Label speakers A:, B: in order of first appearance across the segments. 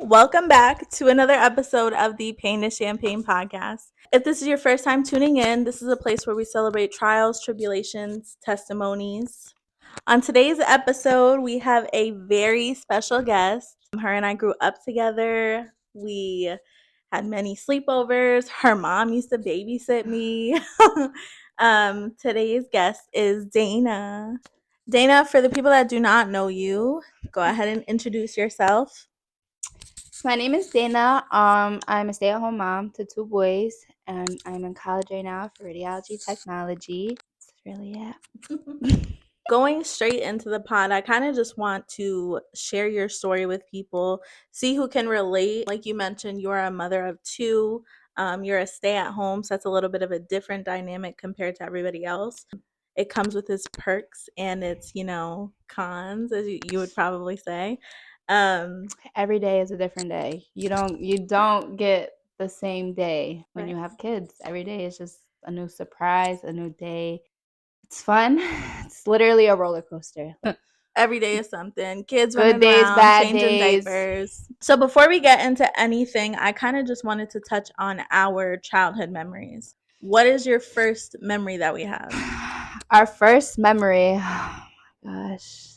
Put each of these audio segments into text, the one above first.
A: Welcome back to another episode of the Pain to Champagne podcast. If this is your first time tuning in, this is a place where we celebrate trials, tribulations, testimonies. On today's episode, we have a very special guest. Her and I grew up together. We had many sleepovers. Her mom used to babysit me. Today's guest is Daina. Daina, for the people that do not know you, go ahead and introduce yourself.
B: My name is Daina. I'm a stay-at-home mom to two boys, and I'm in college right now for radiology technology. That's really it.
A: Going straight into the pod, I kind of just want to share your story with people, see who can relate. Like you mentioned, you're a mother of two. You're a stay-at-home, so that's a little bit of a different dynamic compared to everybody else. It comes with its perks and its, cons, as you would probably say.
B: Every day is a different day. You don't get the same day when you have kids. Every day is just a new surprise, a new day. It's fun. It's literally a roller coaster.
A: Every day is something. Kids
B: Good
A: running
B: days,
A: around,
B: bad
A: changing
B: days.
A: diapers. So before we get into anything, I kind of just wanted to touch on our childhood memories. What is your first memory that we have?
B: Our first memory. Oh my gosh.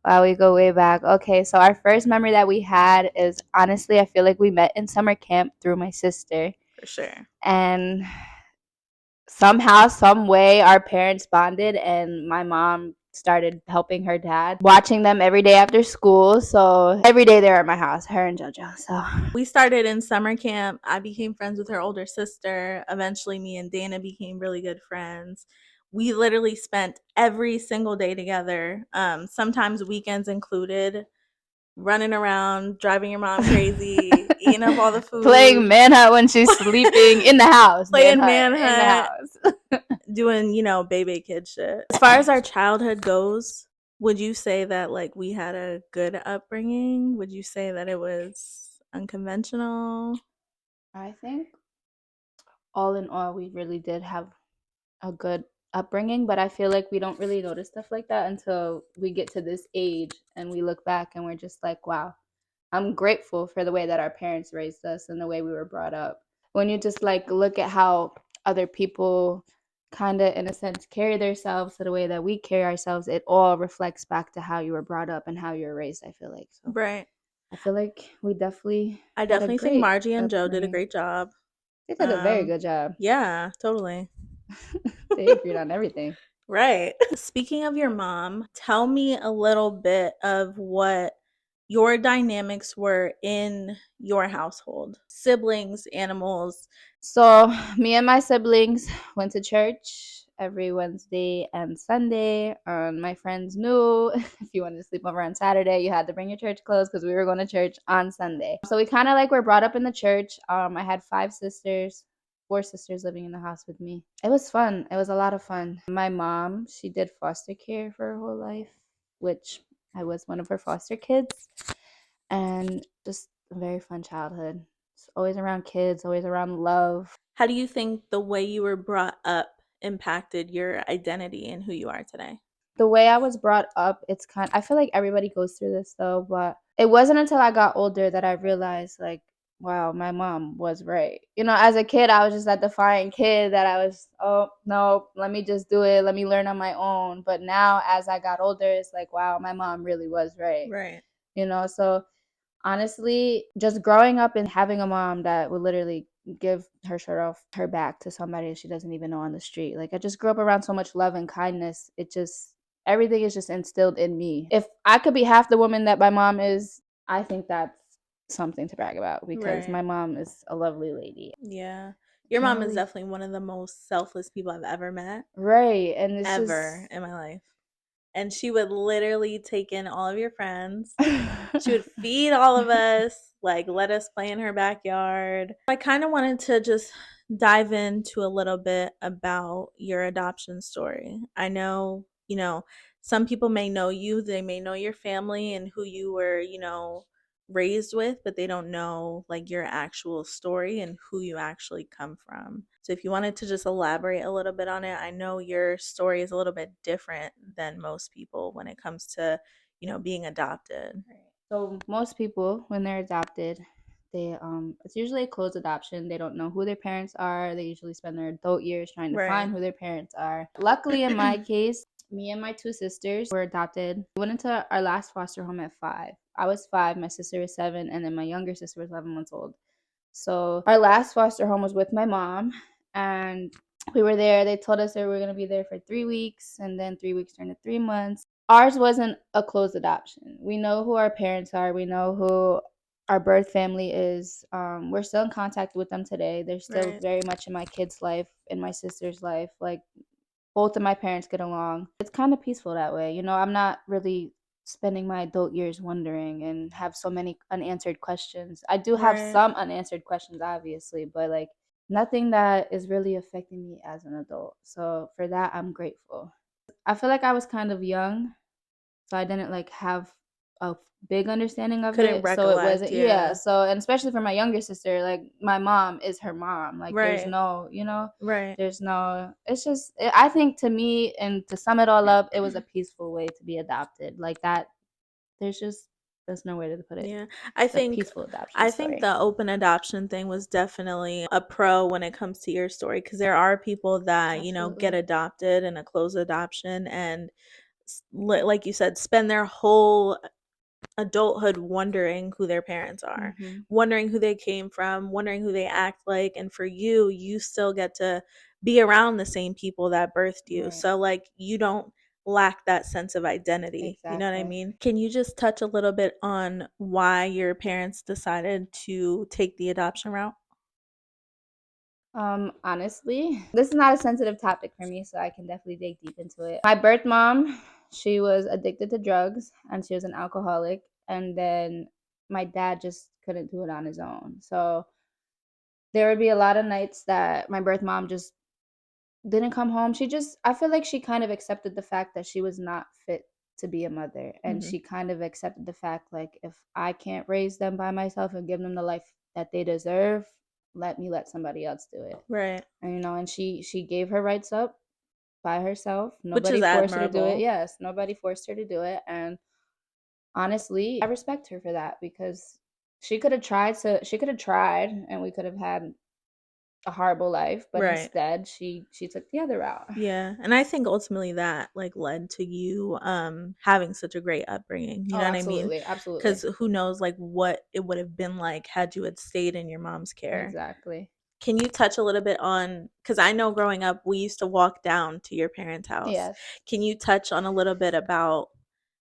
B: Wow, we go way back. Okay, so our first memory that we had is, honestly, I feel like we met in summer camp through my sister.
A: For sure.
B: And somehow, some way, our parents bonded, and my mom started helping her dad, watching them every day after school. So every day they were at my house, her and JoJo. So
A: we started in summer camp. I became friends with her older sister. Eventually, me and Daina became really good friends. We literally spent every single day together, sometimes weekends included, running around, driving your mom crazy, eating up all the food.
B: Playing manhunt when she's sleeping in the house.
A: Playing manhunt.
B: In the house.
A: Doing, baby kid shit. As far as our childhood goes, would you say that like we had a good upbringing? Would you say that it was unconventional?
B: I think all in all, we really did have a good upbringing, but I feel like we don't really notice stuff like that until we get to this age and we look back and we're just like, wow, I'm grateful for the way that our parents raised us and the way we were brought up. When you just like look at how other people kind of in a sense carry themselves to the way that we carry ourselves, it all reflects back to how you were brought up and how you were raised, I feel like. So
A: Right.
B: I feel like we definitely
A: I definitely think Margie and Joe did a great job.
B: They did a very good job.
A: Yeah, totally.
B: They agreed on everything.
A: Right. Speaking of your mom, tell me a little bit of what your dynamics were in your household. Siblings, animals.
B: So me and my siblings went to church every Wednesday and Sunday. My friends knew if you wanted to sleep over on Saturday, you had to bring your church clothes because we were going to church on Sunday. So we kind of like were brought up in the church. I had four sisters living in the house with me. It was fun. It was a lot of fun. My mom, she did foster care for her whole life, which I was one of her foster kids. And just a very fun childhood. It's always around kids, always around love.
A: How do you think the way you were brought up impacted your identity and who you are today?
B: The way I was brought up, I feel like everybody goes through this though, but it wasn't until I got older that I realized like, wow, my mom was right. As a kid, I was just that defiant kid that I was, oh, no, let me just do it. Let me learn on my own. But now as I got older, it's like, wow, my mom really was right.
A: Right.
B: So honestly, just growing up and having a mom that would literally give her shirt off her back to somebody she doesn't even know on the street. Like I just grew up around so much love and kindness. Everything is just instilled in me. If I could be half the woman that my mom is, I think that's something to brag about because my mom is a lovely lady.
A: Yeah. Your mom is definitely one of the most selfless people I've ever met.
B: Right. And it's
A: ever in my life. And she would literally take in all of your friends. She would feed all of us, like let us play in her backyard. I kind of wanted to just dive into a little bit about your adoption story. I know, some people may know you, they may know your family and who you were, raised with, but they don't know like your actual story and who you actually come from. So if you wanted to just elaborate a little bit on it, I know your story is a little bit different than most people when it comes to, being adopted.
B: So most people, when they're adopted, they it's usually a closed adoption. They don't know who their parents are. They usually spend their adult years trying to
A: Right.
B: find who their parents are. Luckily, in my case, me and my two sisters were adopted. We went into our last foster home at 5. I was 5, my sister was 7, and then my younger sister was 11 months old. So our last foster home was with my mom, and we were there. They told us they were going to be there for 3 weeks, and then 3 weeks turned to 3 months. Ours wasn't a closed adoption. We know who our parents are. We know who our birth family is. We're still in contact with them today. They're still
A: Right.
B: very much in my kid's life, in my sister's life. Like, both of my parents get along. It's kind of peaceful that way. You know, I'm not really spending my adult years wondering and have so many unanswered questions. I do have
A: Right.
B: some unanswered questions, obviously, but like nothing that is really affecting me as an adult. So for that, I'm grateful. I feel like I was kind of young, so I didn't like have a big understanding of
A: Couldn't
B: it. So it
A: recollect,
B: wasn't, yeah.
A: yeah.
B: So, and especially for my younger sister, like my mom is her mom. Like there's
A: Right.
B: no, you know,
A: Right.
B: there's no, it's just, I think to me, and to sum it all up, it was a peaceful way to be adopted. Like that, there's just, there's no way to put it.
A: Yeah.
B: It's a peaceful adoption
A: I think
B: story.
A: the open adoption thing was definitely a pro when it comes to your story, because there are people that, get
B: Absolutely.
A: adopted in a closed adoption and like you said, spend their whole adulthood wondering who their parents are,
B: Hmm.
A: wondering who they came from, wondering who they act like. And for you, you still get to be around the same people that birthed you.
B: Right.
A: So, like, you don't lack that sense of identity. You know what I
B: Exactly.
A: mean? Can you just touch a little bit on why your parents decided to take the adoption route?
B: Honestly, this is not a sensitive topic for me, so I can definitely dig deep into it. My birth mom, she was addicted to drugs and she was an alcoholic. And then my dad just couldn't do it on his own. So there would be a lot of nights that my birth mom just didn't come home. She just, I feel like she kind of accepted the fact that she was not fit to be a mother. And
A: Hmm.
B: she kind of accepted the fact, like, if I can't raise them by myself and give them the life that they deserve, let me let somebody else do it.
A: Right.
B: And, you know, and she gave her rights up by herself.
A: Which
B: Nobody
A: is
B: forced her to do it.
A: admirable.
B: Yes, nobody forced her to do it. And honestly, I respect her for that, because she could have tried and we could have had a horrible life, but
A: Right.
B: instead she took the other route.
A: Yeah, and I think ultimately that like led to you having such a great upbringing. You
B: Oh,
A: know what I mean?
B: absolutely, absolutely.
A: Cuz who knows like what it would have been like had you had stayed in your mom's care.
B: Exactly.
A: Can you touch a little bit on, cuz I know growing up we used to walk down to your parents' house.
B: Yes.
A: Can you touch on a little bit about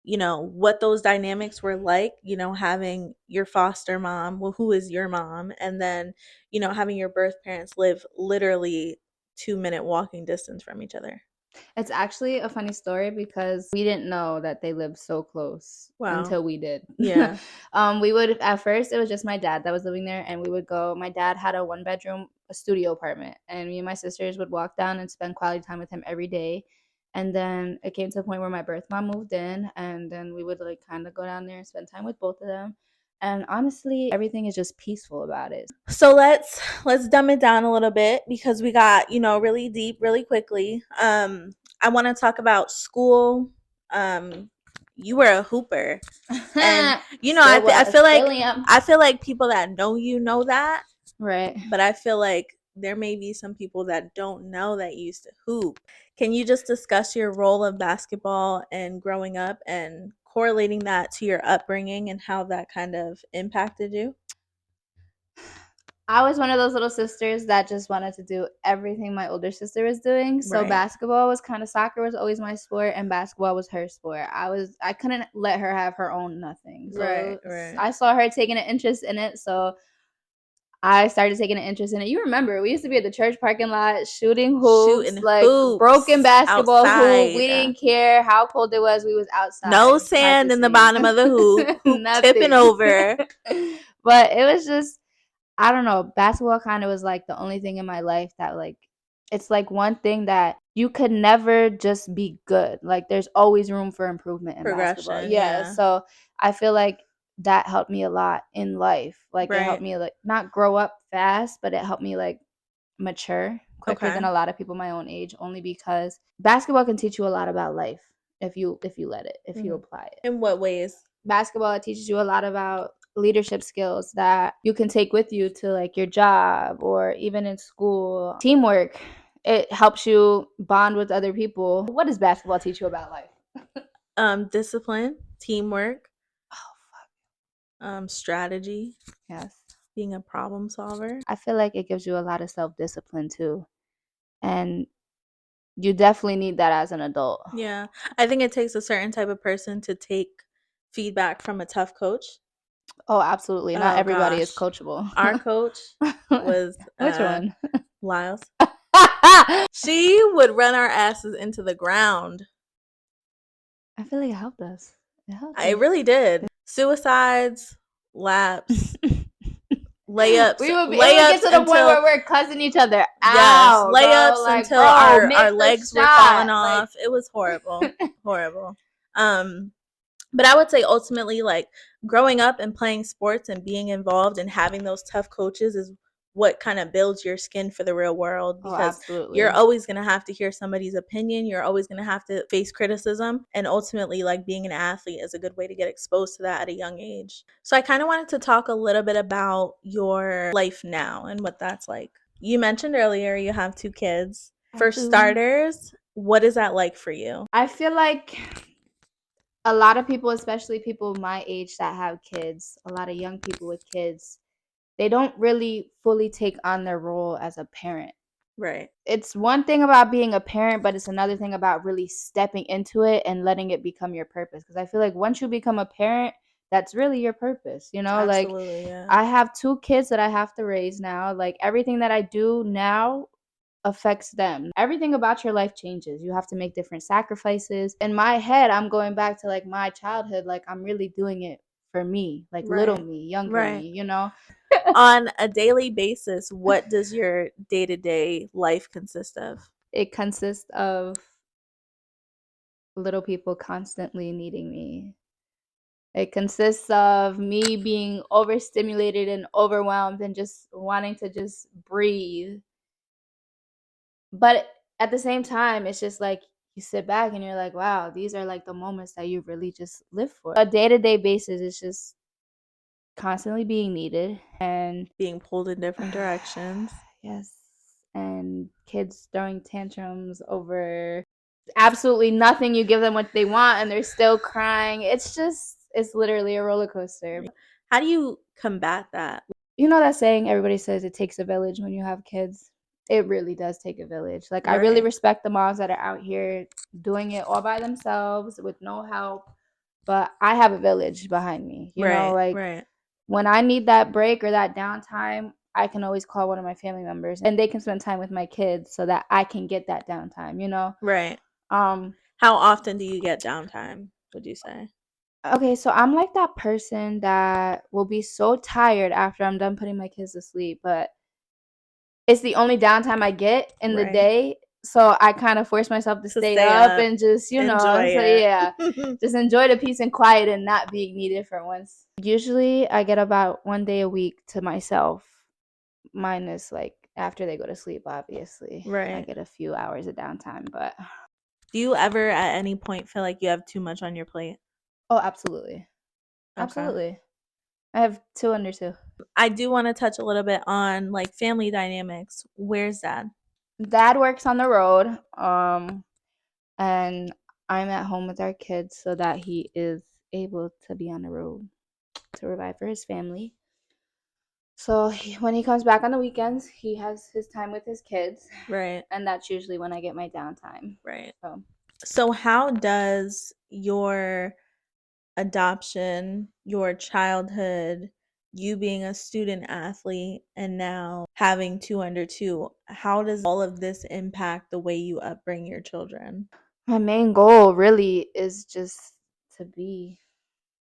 A: what those dynamics were like, having your foster mom, well, who is your mom, and then, having your birth parents live literally 2-minute walking distance from each other.
B: It's actually a funny story because we didn't know that they lived so close
A: Wow.
B: until we did.
A: Yeah.
B: We would, at first it was just my dad that was living there, and we would go. My dad had a 1 bedroom, a studio apartment, and me and my sisters would walk down and spend quality time with him every day. And then it came to the point where my birth mom moved in, and then we would like kind of go down there and spend time with both of them. And honestly, everything is just peaceful about it.
A: So let's dumb it down a little bit because we got, really deep really quickly. I want to talk about school. You were a hooper. And
B: Still was, still am.
A: I feel like people that know you know that,
B: Right.
A: but I feel like there may be some people that don't know that you used to hoop. Can you just discuss your role of basketball and growing up and correlating that to your upbringing and how that kind of impacted you?
B: I was one of those little sisters that just wanted to do everything my older sister was doing. So
A: Right.
B: basketball was kind of, soccer was always my sport, and basketball was her sport. I couldn't let her have her own nothing.
A: Right,
B: So
A: right.
B: I saw her taking an interest in it. So I started taking an interest in it. You remember, we used to be at the church parking lot shooting hoops,
A: Shooting
B: like broken
A: hoops
B: basketball hoop. We
A: outside.
B: didn't care how cold it was. We was
A: No
B: outside
A: sand in the
B: practicing.
A: bottom of the hoop tipping
B: Nothing.
A: over.
B: But it was just, I don't know, basketball kind of was like the only thing in my life that like, it's like one thing that you could never just be good. Like there's always room for improvement in basketball.
A: Progression,
B: Yeah,
A: yeah.
B: so I feel like that helped me a lot in life. Like it helped
A: Right.
B: me like not grow up fast, but it helped me like mature quicker than
A: Okay.
B: a lot of people my own age, only because basketball can teach you a lot about life if you let it, if you
A: Mhm.
B: apply it.
A: In what ways?
B: basketball, it teaches you a lot about leadership skills that you can take with you to like your job or even in school. Teamwork, it helps you bond with other people. What does basketball teach you about life?
A: Discipline, teamwork,
B: Oh,
A: strategy,
B: yes.
A: being a problem solver.
B: I feel like it gives you a lot of self-discipline too. And you definitely need that as an adult.
A: Yeah. I think it takes a certain type of person to take feedback from a tough coach.
B: Oh, absolutely. Not
A: Oh
B: everybody is
A: gosh.
B: coachable.
A: Our coach was
B: Which one?
A: Lyles. She would run our asses into the ground.
B: I feel like it helped us. It helped
A: I
B: us.
A: really did. Suicides, laps, layups,
B: It would get
A: layups
B: to the point
A: until
B: where we're cussing each other
A: yes,
B: out, bro.
A: layups
B: Like,
A: until
B: bro,
A: our
B: make the
A: legs were
B: shot.
A: falling
B: Like,
A: off. It was horrible. Horrible. Um but I would say ultimately, like, growing up and playing sports and being involved and having those tough coaches is what kind of builds your skin for the real world,
B: oh,
A: because you're
B: absolutely.
A: always going to have to hear somebody's opinion. You're always going to have to face criticism. And ultimately, like, being an athlete is a good way to get exposed to that at a young age. So I kind of wanted to talk a little bit about your life now and what that's like. You mentioned earlier you have 2 kids. For starters, what is that like for you?
B: I feel like a lot of people, especially people my age that have kids, a lot of young people with kids, they don't really fully take on their role as a parent.
A: Right.
B: It's one thing about being a parent, but it's another thing about really stepping into it and letting it become your purpose. Because I feel like once you become a parent, that's really your purpose, you know? Like,
A: Absolutely, yeah.
B: I have 2 kids that I have to raise now. Like, everything that I do now affects them. Everything about your life changes. You have to make different sacrifices. In my head, I'm going back to like my childhood. Like, I'm really doing it for me, like little
A: Right.
B: me, younger
A: Right.
B: me, you know?
A: On a daily basis, what does your day-to-day life consist of?
B: It consists of little people constantly needing me. It consists of me being overstimulated and overwhelmed and just wanting to just breathe. But at the same time, it's just like you sit back and you're like, wow, these are like the moments that you really just live for. A day-to-day basis is just constantly being needed and
A: Being pulled in different directions.
B: yes, and kids throwing tantrums over absolutely nothing. You give them what they want and they're still crying. It's literally a roller coaster.
A: How do you combat that?
B: You know that saying everybody says it takes a village when you have kids? It really does take a village. Like, I really
A: Right.
B: respect the moms that are out here doing it all by themselves with no help, but I have a village behind me. You know,
A: Right.
B: like
A: Right.
B: when I need that break or that downtime, I can always call one of my family members and they can spend time with my kids so that I can get that downtime, you know?
A: Right.
B: Um
A: How often do you get downtime, would you say?
B: okay, so I'm like that person that will be so tired after I'm done putting my kids to sleep, but it's the only downtime I get in the
A: Right.
B: day. So I kind of force myself to
A: To
B: stay
A: stay
B: up
A: up,
B: and just,
A: enjoy
B: so
A: it.
B: yeah, just enjoy the peace and quiet and not being needed for once. Usually I get about 1 day a week to myself, minus like after they go to sleep, obviously. I
A: Right.
B: get a few hours of downtime, but
A: Do you ever at any point feel like you have too much on your plate?
B: oh, absolutely.
A: Okay.
B: Absolutely. I have 2 under 2.
A: I do want to touch a little bit on like family dynamics. Where's dad?
B: Dad works on the road. And I'm at home with our kids so that he is able to be on the road to provide for his family. So when he comes back on the weekends, he has his time with his kids,
A: Right.
B: and that's usually when I get my downtime.
A: Right.
B: So
A: So how does your adoption, your childhood, you being a student athlete, and now having 2 under 2, how does all of this impact the way you upbring your children?
B: my main goal really is just to be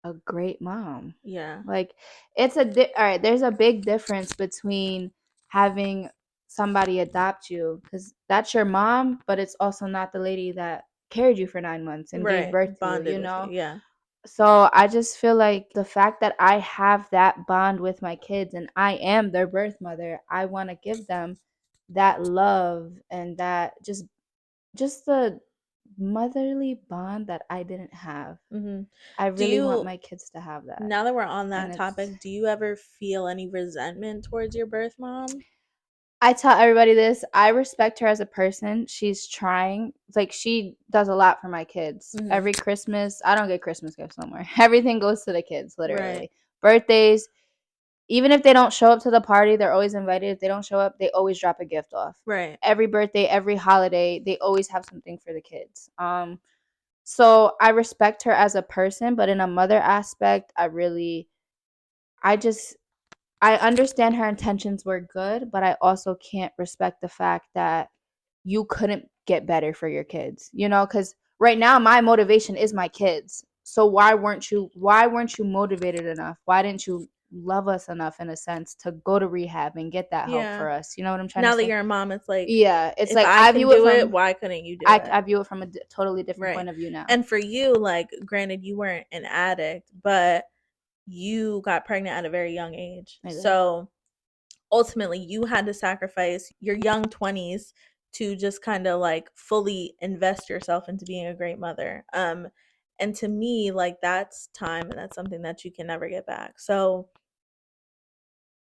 B: a great mom.
A: Yeah.
B: Like all right, there's a big difference between having somebody adopt you cuz that's your mom, but it's also not the lady that carried you for 9 months and gave
A: Right.
B: birth to you,
A: Bonded
B: you
A: with you.
B: know?
A: Yeah.
B: So I just feel like the fact that I have that bond with my kids and I am their birth mother, I want to give them that love and that just the motherly bond that I didn't have.
A: Mm-hmm.
B: I
A: Do
B: really want
A: you,
B: my kids to have that.
A: now that we're on
B: And
A: that
B: it's,
A: topic, do you ever feel any resentment towards your birth mom?
B: I tell everybody this. I respect her as a person. She's trying. Like, she does a lot for my kids.
A: Mm-hmm.
B: Every Christmas, I don't get Christmas gifts somewhere. Everything goes to the kids,
A: Right.
B: literally. Birthdays, even if they don't show up to the party, they're always invited. If they don't show up, they always drop a gift off.
A: Right.
B: Every birthday, every holiday, they always have something for the kids. So I respect her as a person, but in a mother aspect, I just I understand her intentions were good, but I also can't respect the fact that you couldn't get better for your kids. Cuz right now my motivation is my kids. So why weren't you motivated enough? Why didn't you love us enough, in a sense, to go to rehab and get that help
A: Yeah.
B: for us? You know what I'm trying to
A: Now that
B: say?
A: you're a mom, it's like,
B: Yeah, it's
A: if
B: like
A: I
B: I
A: can
B: view it
A: do it,
B: from
A: why couldn't you do
B: I,
A: it?
B: I view it from a totally different
A: Right.
B: point of view now.
A: And for you, like, granted, you weren't an addict, but you got pregnant at a very young age.
B: I did.
A: So ultimately, you had to sacrifice your young 20s to just kind of like fully invest yourself into being a great mother. And to me, like, that's time and that's something that you can never get back. So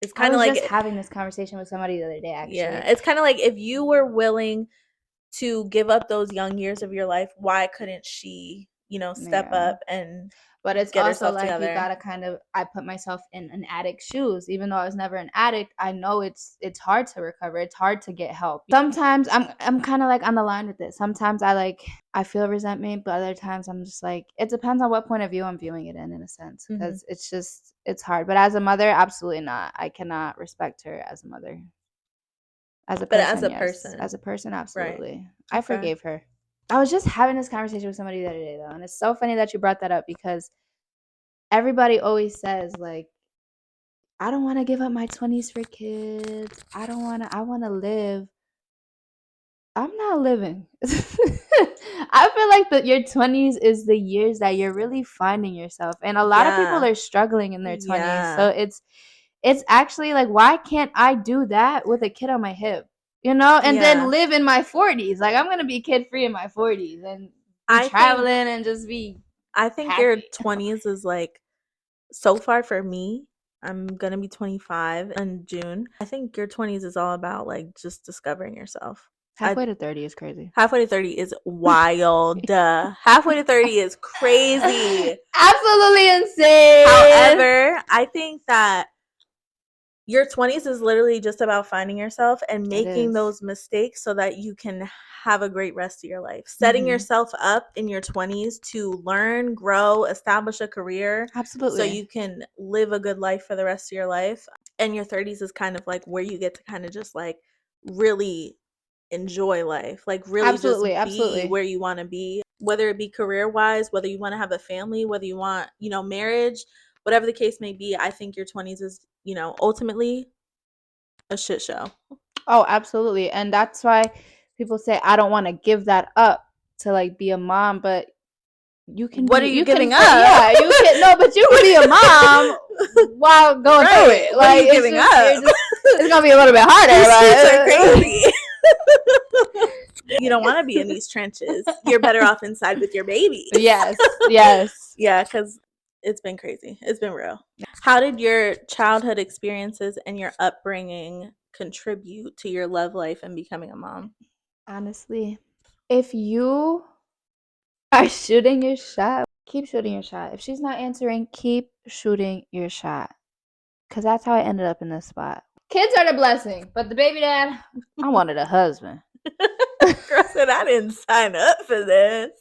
A: it's
B: I
A: kind of
B: was
A: like,
B: just having this conversation with somebody the other day,
A: yeah,
B: actually.
A: it's kind of like if you were willing to give up those young years of your life, why couldn't she, step
B: Yeah.
A: up and
B: But it's
A: get
B: also
A: herself
B: like you
A: together?
B: gotta I put myself in an addict's shoes. Even though I was never an addict, I know it's hard to recover. It's hard to get help. Sometimes I'm kind of like on the line with it. Sometimes I feel resentment, but other times I'm just like, it depends on what point of view I'm viewing it in a sense,
A: Hmm.
B: because it's hard. But as a mother, absolutely not. I cannot respect her as a mother. As a
A: But as
B: person,
A: a
B: yes. As
A: person,
B: a person,
A: right?
B: absolutely. I
A: Okay.
B: forgave her. I was just having this conversation with somebody the other day, though, and it's so funny that you brought that up, because everybody always says, like, I don't want to give up my 20s for kids. I want to live. I'm not living. I feel like your 20s is the years that you're really finding yourself. And a lot of people
A: Yeah.
B: are struggling in their 20s. So
A: Yeah.
B: it's actually like, why can't I do that with a kid on my hip? And then
A: Yeah.
B: live in my 40s. Like, I'm going to be kid free in my 40s and be
A: I think
B: traveling and just be
A: I think your
B: happy.
A: 20s is like, so far for me, I'm going to be 25 in June. I think your 20s is all about like just discovering yourself. I
B: Halfway to 30 is crazy.
A: Halfway to 30 is wild. Halfway to 30 is crazy.
B: Absolutely insane.
A: However, I think that your 20s is literally just about finding yourself and
B: It
A: making
B: is.
A: those mistakes so that you can have a great rest of your life. Setting
B: Mm-hmm.
A: yourself up in your 20s to learn, grow, establish a career so
B: Absolutely.
A: you can live a good life for the rest of your life. And your 30s is kind of like where you get to kind of just like really enjoy life, like really just
B: Absolutely.
A: be
B: Absolutely.
A: where you want to be, whether it be career wise, whether you want to have a family, whether you want, marriage, whatever the case may be. I think your 20s is, ultimately a shit show.
B: Oh, absolutely. And that's why people say, I don't want to give that up to, like, be a mom, but
A: What are you
B: you can
A: giving
B: still,
A: up?
B: yeah, you can, no, but you can be a mom while going through
A: Right.
B: it.
A: What are
B: Like,
A: you giving up?
B: it's going to be a little bit
A: These streets are
B: harder,
A: crazy. You don't want to be in these trenches. You're better off inside with your babies.
B: but yes, yes.
A: Yeah, because it's been crazy. It's been real. How did your childhood experiences and your upbringing contribute to your love life and becoming a mom?
B: Honestly, if you are shooting your shot, keep shooting your shot. If she's not answering, keep shooting your shot. Because that's how I ended up in this spot. Kids are the blessing, but the baby dad, I wanted a husband.
A: Girl said, I didn't sign up for this.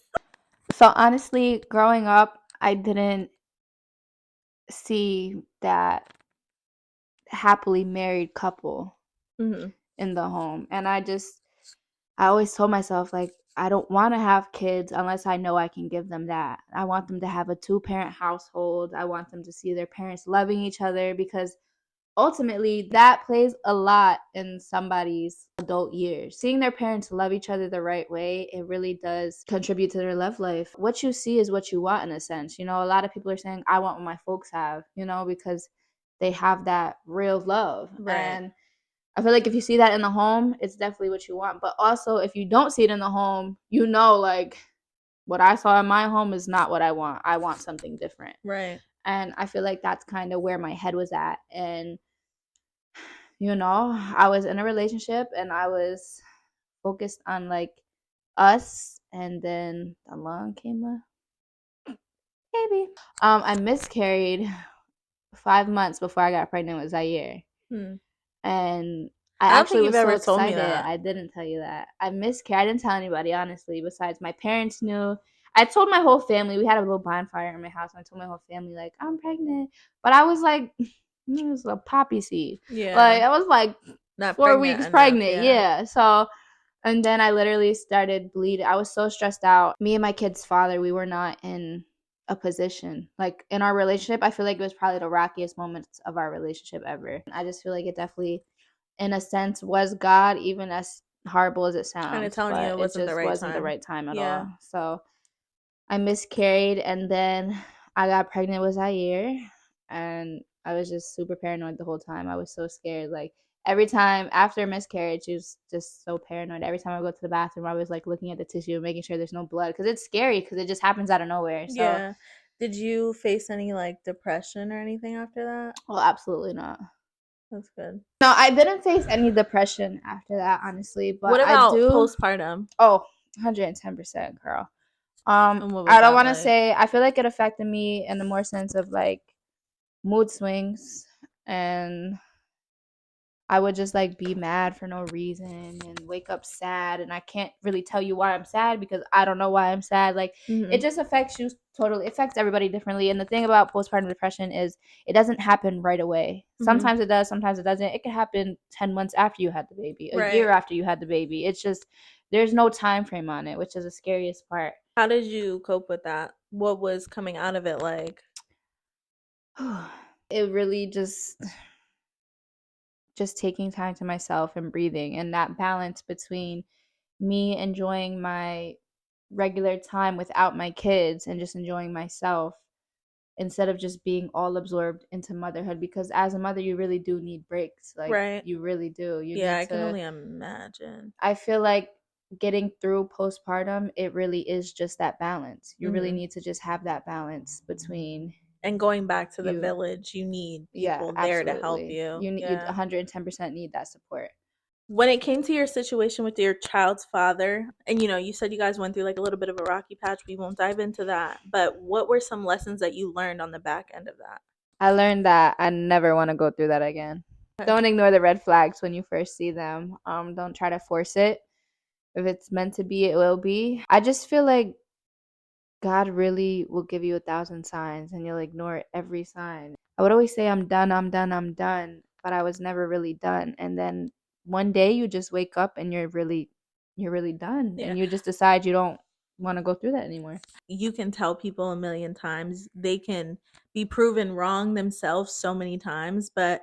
B: So honestly, growing up, I didn't see that happily married couple
A: Mm-hmm.
B: in the home. And I always told myself, like, I don't want to have kids unless I know I can give them that. I want them to have a two-parent household. I want them to see their parents loving each other, because ultimately that plays a lot in somebody's adult years. Seeing their parents love each other the right way, it really does contribute to their love life. What you see is what you want, in a sense. A lot of people are saying, I want what my folks have, because they have that real love.
A: Right.
B: And I feel like if you see that in the home, it's definitely what you want. But also, if you don't see it in the home, like, what I saw in my home is not what I want. I want something different.
A: Right.
B: And I feel like that's kind of where my head was at. And, I was in a relationship and I was focused on like us. And then along came a baby. I miscarried 5 months before I got pregnant with Zaire.
A: Hmm.
B: And I
A: I don't
B: actually
A: think you've
B: was so
A: ever told me
B: excited.
A: that.
B: I didn't tell you that. I miscarried. I didn't tell anybody, honestly, besides my parents knew. I told my whole family. We had a little bonfire in my house, and I told my whole family, like, I'm pregnant. But I was like, it was a poppy seed.
A: Yeah.
B: Like, I was like
A: Not
B: 4 weeks
A: enough.
B: pregnant.
A: Yeah.
B: Yeah. So, and then I literally started bleeding. I was so stressed out. Me and my kid's father, we were not in a position. Like, in our relationship, I feel like it was probably the rockiest moments of our relationship ever. I just feel like it definitely, in a sense, was God, even as horrible as it
A: Kind of
B: sounds,
A: telling you
B: but
A: it
B: it
A: wasn't the
B: just
A: right
B: wasn't the
A: time.
B: right time at
A: Yeah.
B: all. So I miscarried, and then I got pregnant with Zaire, and I was just super paranoid the whole time. I was so scared. Like, every time after a miscarriage, she was just so paranoid. Every time I go to the bathroom, I was like looking at the tissue and making sure there's no blood, because it's scary, because it just happens out of nowhere. So,
A: Yeah. Did you face any like depression or anything after that?
B: well, absolutely not.
A: That's good.
B: No, I didn't face any depression after that, honestly, but
A: What
B: I
A: about
B: do.
A: postpartum?
B: Oh, 110%, girl.
A: And what was
B: I don't
A: that
B: want to
A: like?
B: say, I feel like it affected me in the more sense of like mood swings, and I would just like be mad for no reason and wake up sad, and I can't really tell you why I'm sad because I don't know why I'm sad. Like, it
A: Mm-hmm.
B: just affects you totally. It affects everybody differently. And the thing about postpartum depression is it doesn't happen right away.
A: Mm-hmm.
B: Sometimes it does, sometimes it doesn't. It could happen 10 months after you had the baby, a year
A: Right.
B: after you had the baby. It's just there's no time frame on it, which is the scariest part.
A: How did you cope with that? What was coming out of it like?
B: It really just taking time to myself and breathing, and that balance between me enjoying my regular time without my kids and just enjoying myself instead of just being all absorbed into motherhood, because as a mother you really do need breaks. Like,
A: Right.
B: you really do. You
A: Yeah,
B: need
A: I can
B: to.
A: only imagine.
B: I feel like getting through postpartum, it really is just that balance. You really
A: Mm-hmm.
B: need to just have that balance between
A: And going back to the
B: you.
A: village, you need
B: Yeah,
A: people there to help
B: absolutely.
A: you.
B: You
A: Yeah.
B: 110% need that support.
A: When it came to your situation with your child's father, and you said you guys went through like a little bit of a rocky patch, we won't dive into that, but what were some lessons that you learned on the back end of that?
B: I learned that I never want to go through that again.
A: Okay.
B: Don't ignore the red flags when you first see them. Don't try to force it. If it's meant to be, it will be. I just feel like God really will give you 1,000 signs and you'll ignore every sign. I would always say, I'm done, I'm done, I'm done, but I was never really done. And then one day you just wake up and you're really done,
A: Yeah.
B: and you just decide you don't want to go through that anymore.
A: You can tell people a million times. They can be proven wrong themselves so many times, but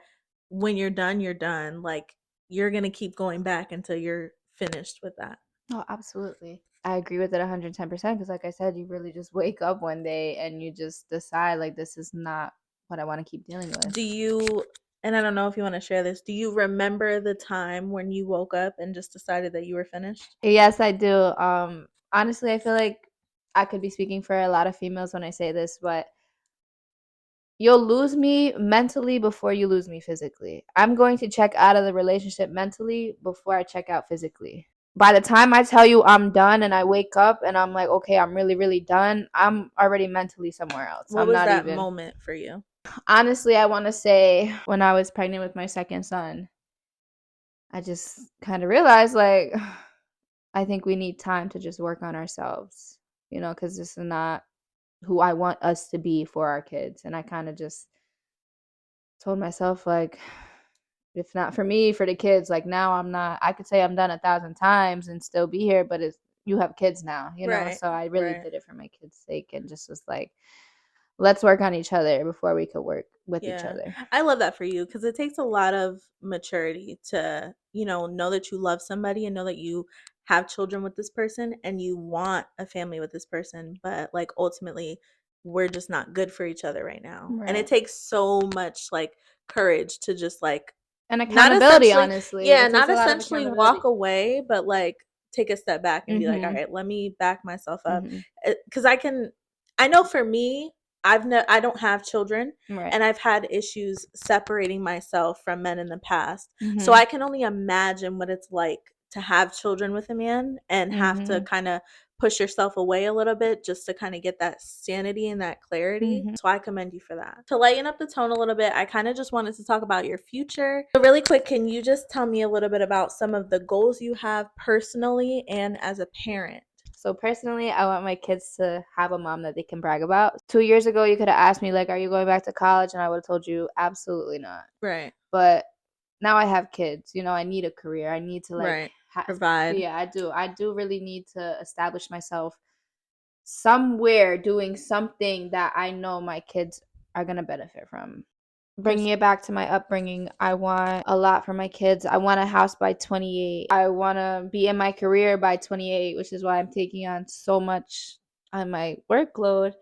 A: when you're done, you're done. Like you're going to keep going back until you're finished with that.
B: Oh, absolutely. I agree with it 110% because, like I said, you really just wake up one day and you just decide, like, this is not what I want to keep dealing with.
A: Do you, and I don't know if you want to share this, do you remember the time when you woke up and just decided that you were finished?
B: Yes, I do. Honestly, I feel like I could be speaking for a lot of females when I say this, but you'll lose me mentally before you lose me physically. I'm going to check out of the relationship mentally before I check out physically. By the time I tell you I'm done and I wake up and I'm like, okay, I'm really, really done, I'm already mentally somewhere else.
A: What
B: I'm
A: was
B: not
A: that
B: even.
A: moment for you?
B: Honestly, I want to say when I was pregnant with my second son, I just kind of realized, like, I think we need time to just work on ourselves, because this is not who I want us to be for our kids. And I kind of just told myself, like, if not for me, for the kids, like, now I'm not, I could say I'm done 1,000 times and still be here, but you have kids now.
A: Right,
B: So I really
A: right.
B: did it for my kids' sake and just was like, let's work on each other before we could work with each
A: Yeah.
B: other.
A: I love that for you because it takes a lot of maturity to, know that you love somebody and know that you have children with this person and you want a family with this person, but like ultimately we're just not good for each other right now. And it
B: Right.
A: takes so much like courage to just like
B: And
A: not
B: accountability,
A: essentially,
B: honestly.
A: yeah,
B: It takes
A: not
B: a lot of
A: essentially walk
B: accountability.
A: away, but like take a step back and be like, all
B: Mhm.
A: right, let me back myself up.
B: Mhm.
A: Because I know for me, I don't have children,
B: Right.
A: and I've had issues separating myself from men in the past. So
B: Mhm.
A: I can only imagine what it's like to have children with a man and have to
B: Mhm.
A: kind of push yourself away a little bit just to kind of get that sanity and that clarity.
B: Mhm.
A: So I commend you for that. To lighten up the tone a little bit, I kind of just wanted to talk about your future. So really quick, can you just tell me a little bit about some of the goals you have personally and as a parent?
B: So personally, I want my kids to have a mom that they can brag about. 2 years ago, you could have asked me, like, are you going back to college? And I would have told you, absolutely not.
A: Right.
B: But now I have kids. I need a career. I need to, like,
A: Right. Provide.
B: yeah, I do. I do really need to establish myself somewhere doing something that I know my kids are going to benefit from. Bringing it back to my upbringing, I want a lot for my kids. I want a house by 28. I want to be in my career by 28, which is why I'm taking on so much on my workload,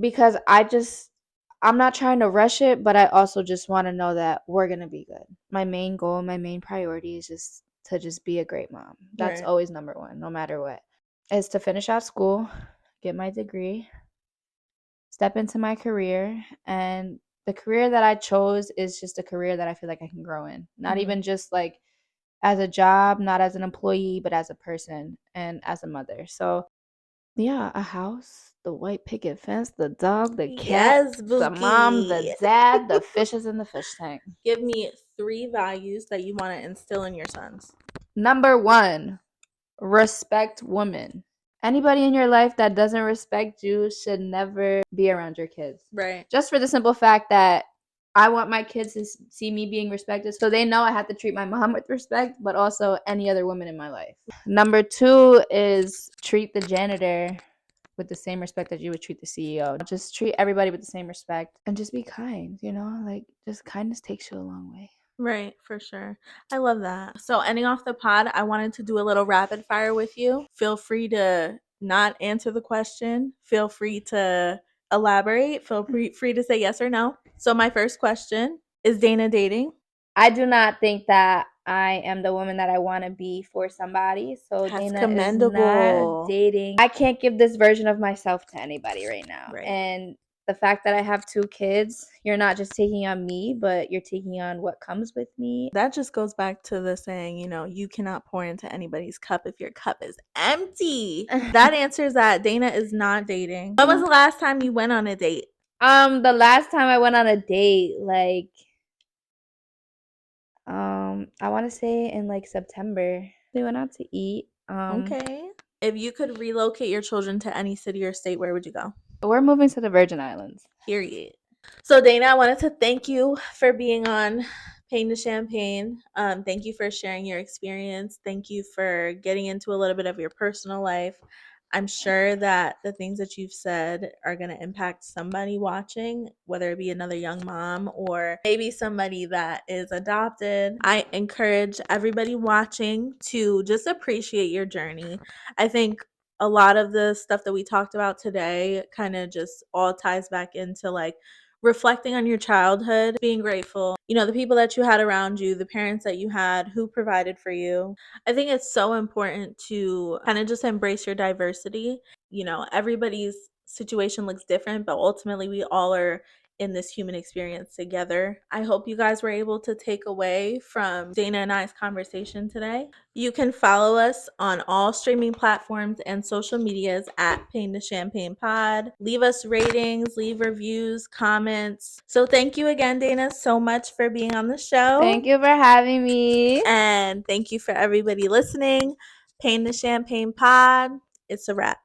B: because I'm not trying to rush it, but I also just want to know that we're going to be good. My main goal, my main priority is just to just be a great mom. That's
A: Right.
B: always number one, no matter what. Is to finish out school, get my degree, step into my career, and the career that I chose is just a career that I feel like I can grow in. Not even just like as a job, not as an employee, but as a person and as a mother. So, yeah, a house, the white picket fence, the dog, the cat,
A: Yes,
B: the mom, the
A: Bookie.
B: dad, the fishes in the fish tank.
A: Give me 3 values that you want to instill in your sons.
B: Number 1, respect women. Anybody in your life that doesn't respect you should never be around your kids.
A: Right.
B: Just for the simple fact that I want my kids to see me being respected, so they know I have to treat my mom with respect, but also any other woman in my life. Number 2 is treat the janitor with the same respect that you would treat the CEO. Just treat everybody with the same respect and just be kind, like just kindness takes you a long way.
A: Right, for sure. I love that. So, ending off the pod, I wanted to do a little rapid fire with you. Feel free to not answer the question. Feel free to elaborate. Feel free to say yes or no. So, my first question is Daina dating?
B: I do not think that I am the woman that I want to be for somebody. So
A: That's
B: Daina is not
A: commendable.
B: dating. I can't give this version of myself to anybody right now.
A: Right.
B: And the fact that I have 2 kids, you're not just taking on me, but you're taking on what comes with me.
A: That just goes back to the saying, you cannot pour into anybody's cup if your cup is empty. That answers that. Daina is not dating. When was the last time you went on a date?
B: The last time I went on a date, like, I want to say in like September. We went out to eat.
A: Okay. If you could relocate your children to any city or state, where would you go?
B: We're moving to the Virgin Islands.
A: Period. So, Daina, I wanted to thank you for being on Pain to Champagne. Thank you for sharing your experience. Thank you for getting into a little bit of your personal life. I'm sure that the things that you've said are going to impact somebody watching, whether it be another young mom or maybe somebody that is adopted. I encourage everybody watching to just appreciate your journey. I think a lot of the stuff that we talked about today kind of just all ties back into like reflecting on your childhood, being grateful, the people that you had around you, the parents that you had who provided for you. I think it's so important to kind of just embrace your diversity. Everybody's situation looks different, but ultimately we all are in this human experience together. I hope you guys were able to take away from Daina and I's conversation today. You can follow us on all streaming platforms and social medias at Pain to Champagne Pod. Leave us ratings, leave reviews, comments. So thank you again, Daina, so much for being on the show.
B: Thank you for having me.
A: And thank you for everybody listening. Pain to Champagne Pod. It's a wrap.